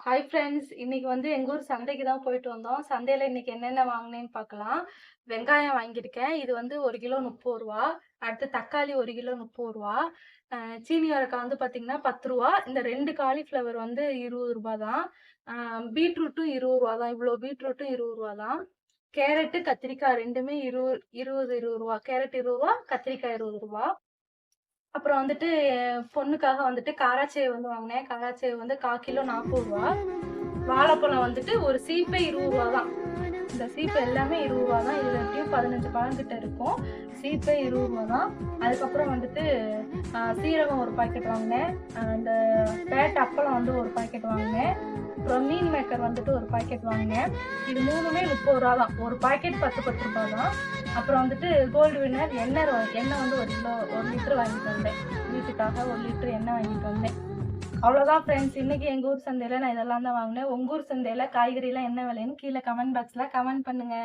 Hi friends. இன்னைக்கு வந்து எங்க ஊர் சந்தைக்கு தான் போயிட்டு வந்தோம். சந்தையில இன்னைக்கு என்னென்ன வாங்கினேன்னு பார்க்கலாம். வெங்காயம் வாங்கியிருக்கேன். இது வந்து 1 கிலோ ரூ. 30. அடுத்து தக்காளி 1 கிலோ ரூ. 30. சீனி அவரைக்காய் வந்து பார்த்தீங்கன்னா ரூ. 10. இந்த 2 காலிஃப்ளவர் வந்து ரூ. 20 தான். அ பீட்ரூட்டும் ரூ. 20 தான். இவ்ளோ பீட்ரூட்டும் ரூ. 20 தான். கேரட்டு, கத்திரிக்காய் 2மே 20 கேரட் ரூ. 20, கத்திரிக்காய் ரூ. 20. அப்புறம் வந்துட்டு என் பொண்ணுக்காக வந்துட்டு காராச்சேவ் வந்து வாங்கினேன். காராச்சேவ் வந்து 1/4 கிலோ ரூ. 40. வாழைப்பழம் வந்துட்டு ஒரு சீப்பே ரூ. 20 தான். இந்த சீப்பு எல்லாமே ரூ. 20 தான். இதுல எப்படியும் 15 பழம் கிட்ட இருக்கும். சீப்பே ரூ. 20 தான். அதுக்கப்புறம் வந்துட்டு சீரகம் ஒரு பாக்கெட் வாங்கினேன். இந்த பேட் அப்பளம் வந்து ஒரு பாக்கெட் வாங்கினேன். அப்புறம் மீன் மேக்கர் வந்துட்டு ஒரு பாக்கெட் வாங்கினேன். இது 3மே ரூ. 30 தான். ஒரு பாக்கெட் 10 தான். அப்புறம் வந்துட்டு கோல்டு வின்னர் எண்ணெய் வந்து 1 லிட்டர் வாங்கிட்டு வந்தேன். வீட்டுக்காக 1 லிட்டர் எண்ணெய் வாங்கிட்டு வந்தேன். அவ்வளோதான் ஃப்ரெண்ட்ஸ். இன்னைக்கு எங்க ஊர் சந்தையில நான் இதெல்லாம் தான் வாங்கினேன். உங்க ஊர் சந்தையில காய்கறிலாம் என்ன விலைன்னு கீழே கமெண்ட் பாக்ஸ்ல கமெண்ட் பண்ணுங்க.